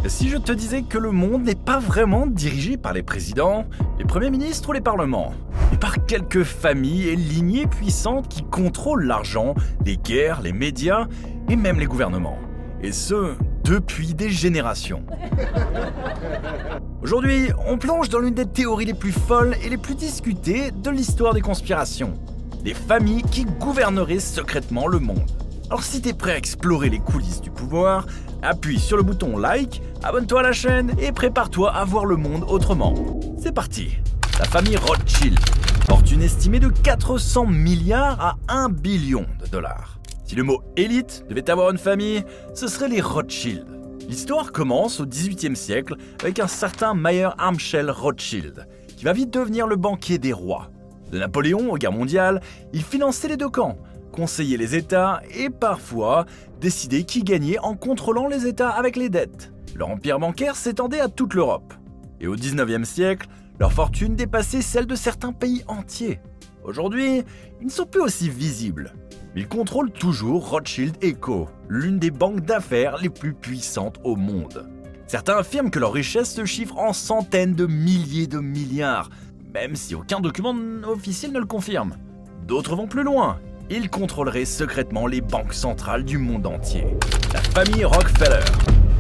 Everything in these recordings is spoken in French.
Si je te disais que le monde n'est pas vraiment dirigé par les présidents, les premiers ministres ou les parlements, mais par quelques familles et lignées puissantes qui contrôlent l'argent, les guerres, les médias et même les gouvernements. Et ce, depuis des générations. Aujourd'hui, on plonge dans l'une des théories les plus folles et les plus discutées de l'histoire des conspirations. Les familles qui gouverneraient secrètement le monde. Alors si t'es prêt à explorer les coulisses du pouvoir, appuie sur le bouton like, abonne-toi à la chaîne et prépare-toi à voir le monde autrement. C'est parti. La famille Rothschild. Fortune estimée de 400 milliards à 1 billion de dollars. Si le mot élite devait avoir une famille, ce serait les Rothschild. L'histoire commence au XVIIIe siècle avec un certain Mayer Amschel Rothschild, qui va vite devenir le banquier des rois. De Napoléon aux guerres mondiales, il finançait les deux camps, conseillait les États et parfois décidait qui gagnait en contrôlant les États avec les dettes. Leur empire bancaire s'étendait à toute l'Europe. Et au XIXe siècle, leur fortune dépassait celle de certains pays entiers. Aujourd'hui, ils ne sont plus aussi visibles. Mais ils contrôlent toujours Rothschild & Co., l'une des banques d'affaires les plus puissantes au monde. Certains affirment que leur richesse se chiffre en centaines de milliers de milliards, même si aucun document officiel ne le confirme. D'autres vont plus loin. Ils contrôleraient secrètement les banques centrales du monde entier. La famille Rockefeller.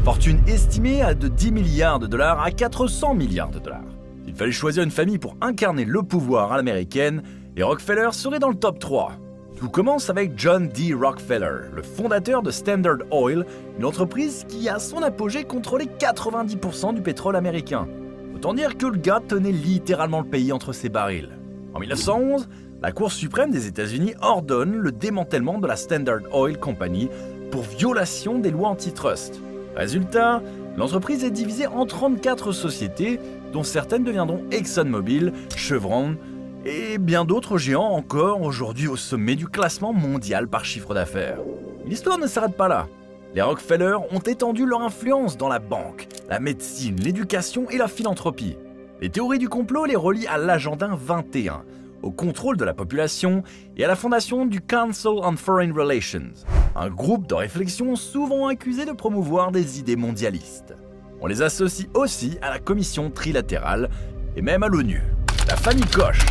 Fortune estimée de 10 milliards de dollars à 400 milliards de dollars. S'il fallait choisir une famille pour incarner le pouvoir à l'américaine, les Rockefeller seraient dans le top 3. Tout commence avec John D. Rockefeller, le fondateur de Standard Oil, une entreprise qui à son apogée contrôlait 90% du pétrole américain. Autant dire que le gars tenait littéralement le pays entre ses barils. En 1911, la Cour suprême des États-Unis ordonne le démantèlement de la Standard Oil Company pour violation des lois antitrust. Résultat, l'entreprise est divisée en 34 sociétés, dont certaines deviendront ExxonMobil, Chevron et bien d'autres géants encore aujourd'hui au sommet du classement mondial par chiffre d'affaires. L'histoire ne s'arrête pas là. Les Rockefeller ont étendu leur influence dans la banque, la médecine, l'éducation et la philanthropie. Les théories du complot les relient à l'agenda 21, au contrôle de la population et à la fondation du Council on Foreign Relations, un groupe de réflexion souvent accusé de promouvoir des idées mondialistes. On les associe aussi à la Commission trilatérale et même à l'ONU. La famille Koch,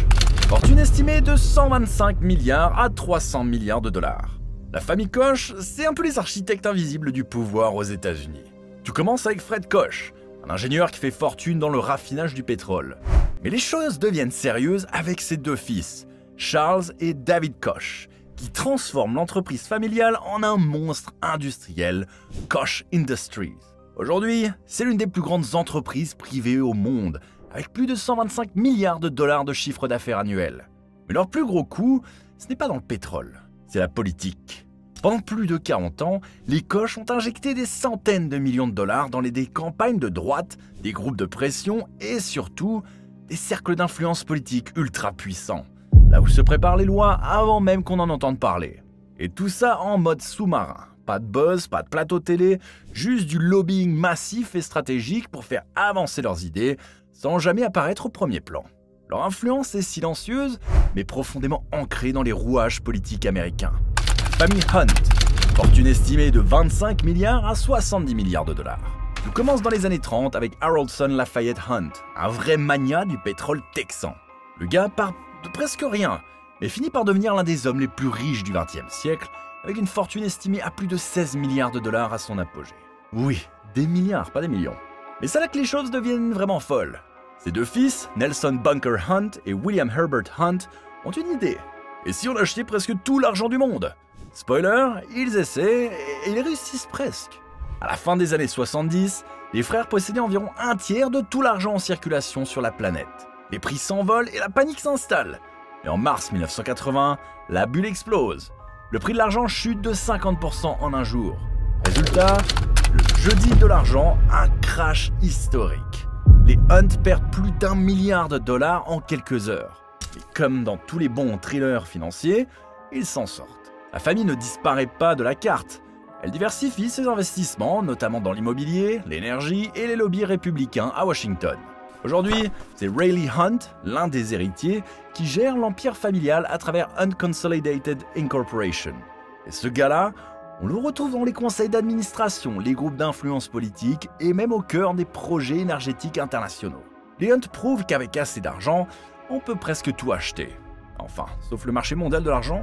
fortune estimée de 125 milliards à 300 milliards de dollars. La famille Koch, c'est un peu les architectes invisibles du pouvoir aux États-Unis. Tout commence avec Fred Koch, un ingénieur qui fait fortune dans le raffinage du pétrole. Mais les choses deviennent sérieuses avec ses deux fils, Charles et David Koch, qui transforment l'entreprise familiale en un monstre industriel, Koch Industries. Aujourd'hui, c'est l'une des plus grandes entreprises privées au monde, avec plus de 125 milliards de dollars de chiffre d'affaires annuel. Mais leur plus gros coup, ce n'est pas dans le pétrole, c'est la politique. Pendant plus de 40 ans, les Koch ont injecté des centaines de millions de dollars dans des campagnes de droite, des groupes de pression et surtout des cercles d'influence politique ultra puissants, là où se préparent les lois avant même qu'on en entende parler. Et tout ça en mode sous-marin. Pas de buzz, pas de plateau télé, juste du lobbying massif et stratégique pour faire avancer leurs idées sans jamais apparaître au premier plan. Leur influence est silencieuse, mais profondément ancrée dans les rouages politiques américains. La famille Hunt, fortune estimée de 25 milliards à 70 milliards de dollars. Tout commence dans les années 30 avec Haroldson Lafayette Hunt, un vrai mania du pétrole texan. Le gars part de presque rien, mais finit par devenir l'un des hommes les plus riches du XXe siècle, avec une fortune estimée à plus de 16 milliards de dollars à son apogée. Oui, des milliards, pas des millions. Mais c'est là que les choses deviennent vraiment folles. Ses deux fils, Nelson Bunker Hunt et William Herbert Hunt, ont une idée. Et si on achetait presque tout l'argent du monde? Spoiler, ils essaient et ils réussissent presque. À la fin des années 70, les frères possédaient environ un tiers de tout l'argent en circulation sur la planète. Les prix s'envolent et la panique s'installe. Et en mars 1980, la bulle explose. Le prix de l'argent chute de 50% en un jour. Résultat, le jeudi de l'argent, un crash historique. Les Hunt perdent plus d'1 milliard de dollars en quelques heures. Et comme dans tous les bons thrillers financiers, ils s'en sortent. La famille ne disparaît pas de la carte. Elle diversifie ses investissements, notamment dans l'immobilier, l'énergie et les lobbies républicains à Washington. Aujourd'hui, c'est Rayleigh Hunt, l'un des héritiers, qui gère l'empire familial à travers Unconsolidated Incorporation. Et ce gars-là, On le retrouve dans les conseils d'administration, les groupes d'influence politique et même au cœur des projets énergétiques internationaux. Les Hunt prouvent qu'avec assez d'argent, on peut presque tout acheter. Enfin, sauf le marché mondial de l'argent,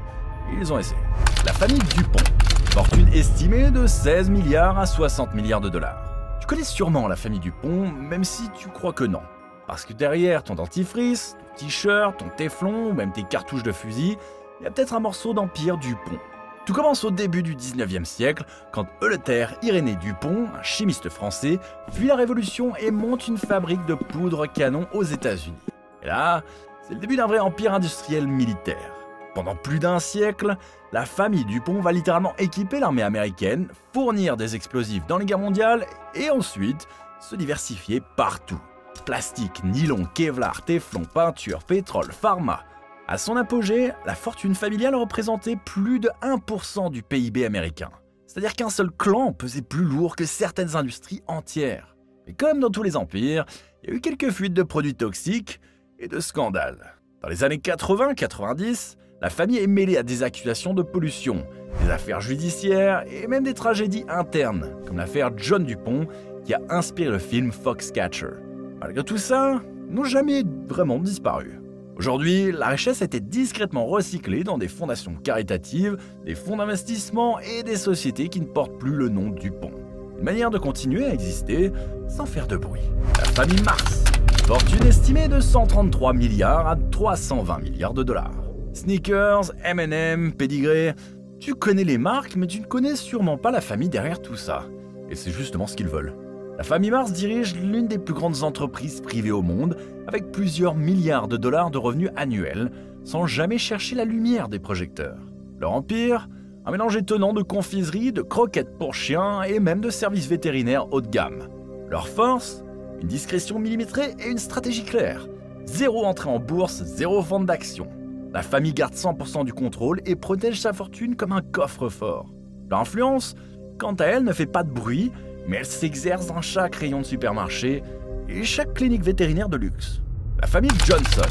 ils ont essayé. La famille Dupont, fortune estimée de 16 milliards à 60 milliards de dollars. Tu connais sûrement la famille Dupont, même si tu crois que non. Parce que derrière ton dentifrice, ton t-shirt, ton téflon ou même tes cartouches de fusil, il y a peut-être un morceau d'empire Dupont. Tout commence au début du 19e siècle, quand Eleuthère Irénée Dupont, un chimiste français, fuit la Révolution et monte une fabrique de poudre canon aux États-Unis. Et là, c'est le début d'un vrai empire industriel militaire. Pendant plus d'un siècle, la famille Dupont va littéralement équiper l'armée américaine, fournir des explosifs dans les guerres mondiales et ensuite se diversifier partout. Plastique, nylon, kevlar, téflon, peinture, pétrole, pharma. À son apogée, la fortune familiale représentait plus de 1% du PIB américain. C'est-à-dire qu'un seul clan pesait plus lourd que certaines industries entières. Mais comme dans tous les empires, il y a eu quelques fuites de produits toxiques et de scandales. Dans les années 80-90, la famille est mêlée à des accusations de pollution, des affaires judiciaires et même des tragédies internes, comme l'affaire John Dupont qui a inspiré le film Foxcatcher. Malgré tout ça, ils n'ont jamais vraiment disparu. Aujourd'hui, la richesse a été discrètement recyclée dans des fondations caritatives, des fonds d'investissement et des sociétés qui ne portent plus le nom Dupont. Une manière de continuer à exister sans faire de bruit. La famille Mars, fortune estimée de 133 milliards à 320 milliards de dollars. Snickers, M&M, Pedigree, tu connais les marques, mais tu ne connais sûrement pas la famille derrière tout ça. Et c'est justement ce qu'ils veulent. La famille Mars dirige l'une des plus grandes entreprises privées au monde, avec plusieurs milliards de dollars de revenus annuels, sans jamais chercher la lumière des projecteurs. Leur empire, un mélange étonnant de confiseries, de croquettes pour chiens et même de services vétérinaires haut de gamme. Leur force, une discrétion millimétrée et une stratégie claire. Zéro entrée en bourse, zéro vente d'actions. La famille garde 100% du contrôle et protège sa fortune comme un coffre-fort. Leur influence, quant à elle, ne fait pas de bruit, mais elle s'exerce dans chaque rayon de supermarché et chaque clinique vétérinaire de luxe. La famille Johnson,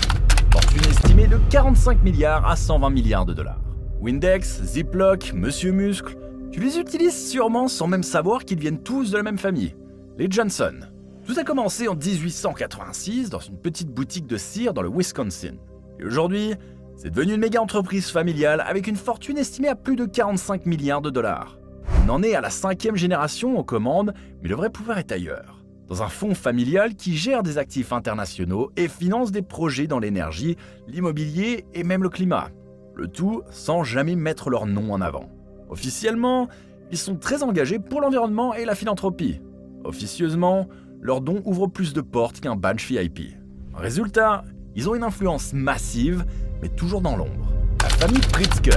fortune estimée de 45 milliards à 120 milliards de dollars. Windex, Ziploc, Monsieur Muscle, tu les utilises sûrement sans même savoir qu'ils viennent tous de la même famille. Les Johnson. Tout a commencé en 1886 dans une petite boutique de cire dans le Wisconsin. Et aujourd'hui, c'est devenu une méga entreprise familiale avec une fortune estimée à plus de 45 milliards de dollars. On en est à la 5e génération aux commandes, mais le vrai pouvoir est ailleurs. Dans un fonds familial qui gère des actifs internationaux et finance des projets dans l'énergie, l'immobilier et même le climat. Le tout sans jamais mettre leur nom en avant. Officiellement, ils sont très engagés pour l'environnement et la philanthropie. Officieusement, leurs dons ouvrent plus de portes qu'un badge VIP. Résultat, ils ont une influence massive, mais toujours dans l'ombre. La famille Pritzker.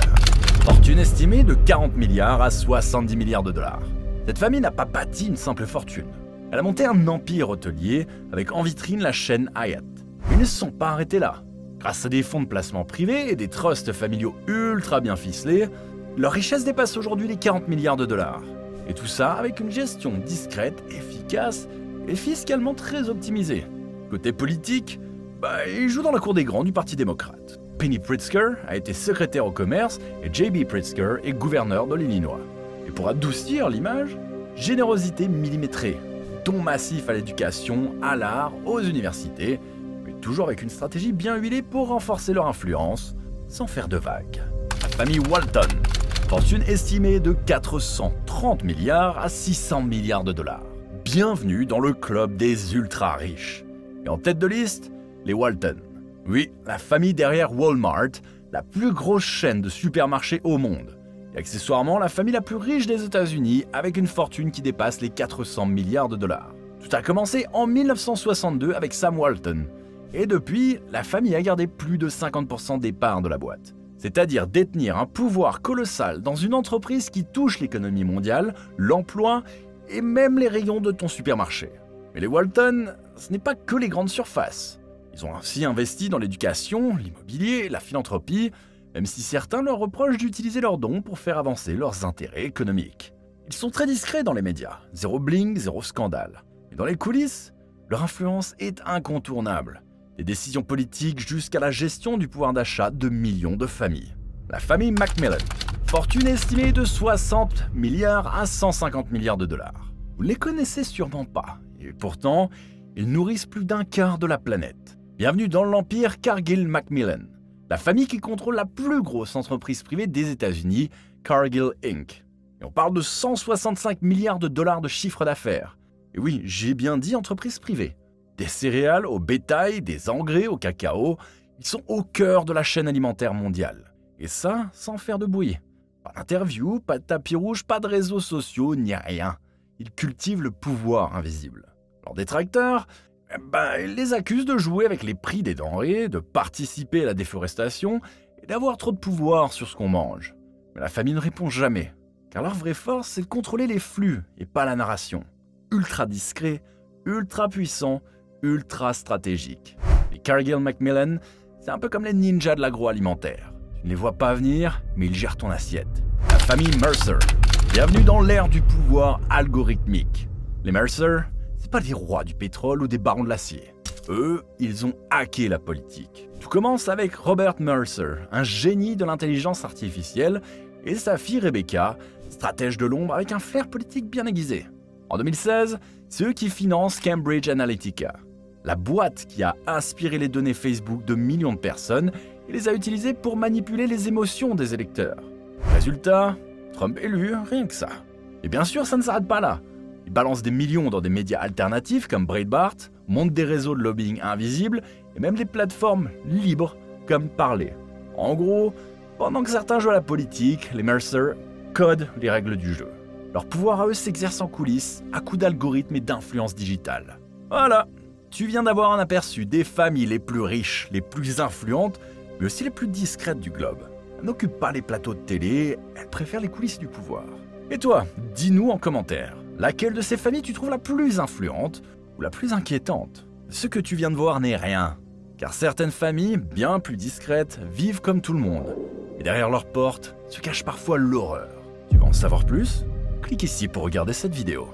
Fortune estimée de 40 milliards à 70 milliards de dollars. Cette famille n'a pas bâti une simple fortune. Elle a monté un empire hôtelier avec en vitrine la chaîne Hyatt. Ils ne se sont pas arrêtés là. Grâce à des fonds de placement privés et des trusts familiaux ultra bien ficelés, leur richesse dépasse aujourd'hui les 40 milliards de dollars. Et tout ça avec une gestion discrète, efficace et fiscalement très optimisée. Côté politique, ils jouent dans la cour des grands du Parti démocrate. Penny Pritzker a été secrétaire au commerce et J.B. Pritzker est gouverneur de l'Illinois. Et pour adoucir l'image, générosité millimétrée, dons massifs à l'éducation, à l'art, aux universités, mais toujours avec une stratégie bien huilée pour renforcer leur influence, sans faire de vagues. La famille Walton, fortune estimée de 430 milliards à 600 milliards de dollars. Bienvenue dans le club des ultra riches. Et en tête de liste, les Walton. Oui, la famille derrière Walmart, la plus grosse chaîne de supermarchés au monde. Et accessoirement, la famille la plus riche des États-Unis avec une fortune qui dépasse les 400 milliards de dollars. Tout a commencé en 1962 avec Sam Walton. Et depuis, la famille a gardé plus de 50% des parts de la boîte. C'est-à-dire détenir un pouvoir colossal dans une entreprise qui touche l'économie mondiale, l'emploi et même les rayons de ton supermarché. Mais les Walton, ce n'est pas que les grandes surfaces. Ils ont ainsi investi dans l'éducation, l'immobilier, la philanthropie, même si certains leur reprochent d'utiliser leurs dons pour faire avancer leurs intérêts économiques. Ils sont très discrets dans les médias, zéro bling, zéro scandale. Mais dans les coulisses, leur influence est incontournable. Des décisions politiques jusqu'à la gestion du pouvoir d'achat de millions de familles. La famille Macmillan, Fortune estimée de 60 milliards à 150 milliards de dollars. Vous ne les connaissez sûrement pas, et pourtant, ils nourrissent plus d'un quart de la planète. Bienvenue dans l'empire Cargill-Macmillan, la famille qui contrôle la plus grosse entreprise privée des États-Unis, Cargill Inc. Et on parle de 165 milliards de dollars de chiffre d'affaires. Et oui, j'ai bien dit entreprise privée. Des céréales au bétail, des engrais au cacao, ils sont au cœur de la chaîne alimentaire mondiale. Et ça, sans faire de bruit. Pas d'interview, pas de tapis rouge, pas de réseaux sociaux, ni rien. Ils cultivent le pouvoir invisible. Leurs détracteurs, ils les accusent de jouer avec les prix des denrées, de participer à la déforestation et d'avoir trop de pouvoir sur ce qu'on mange. Mais la famille ne répond jamais, car leur vraie force, c'est de contrôler les flux et pas la narration. Ultra discret, ultra puissant, ultra stratégique. Les Cargill-Macmillan, c'est un peu comme les ninjas de l'agroalimentaire. Tu ne les vois pas venir, mais ils gèrent ton assiette. La famille Mercer. Bienvenue dans l'ère du pouvoir algorithmique. Les Mercer, c'est pas des rois du pétrole ou des barons de l'acier. Eux, ils ont hacké la politique. Tout commence avec Robert Mercer, un génie de l'intelligence artificielle, et sa fille Rebecca, stratège de l'ombre avec un flair politique bien aiguisé. En 2016, c'est eux qui financent Cambridge Analytica, la boîte qui a inspiré les données Facebook de millions de personnes et les a utilisées pour manipuler les émotions des électeurs. Résultat, Trump élu, rien que ça. Et bien sûr, ça ne s'arrête pas là. Ils balancent des millions dans des médias alternatifs comme Breitbart, montent des réseaux de lobbying invisibles et même des plateformes libres comme Parler. En gros, pendant que certains jouent à la politique, les Mercer codent les règles du jeu. Leur pouvoir à eux s'exerce en coulisses, à coups d'algorithmes et d'influence digitale. Voilà, tu viens d'avoir un aperçu des familles les plus riches, les plus influentes, mais aussi les plus discrètes du globe. Elles n'occupent pas les plateaux de télé, elles préfèrent les coulisses du pouvoir. Et toi, dis-nous en commentaire, laquelle de ces familles tu trouves la plus influente ou la plus inquiétante? Ce que tu viens de voir n'est rien, car certaines familles, bien plus discrètes, vivent comme tout le monde. Et derrière leurs portes se cache parfois l'horreur. Tu veux en savoir plus? Clique ici pour regarder cette vidéo.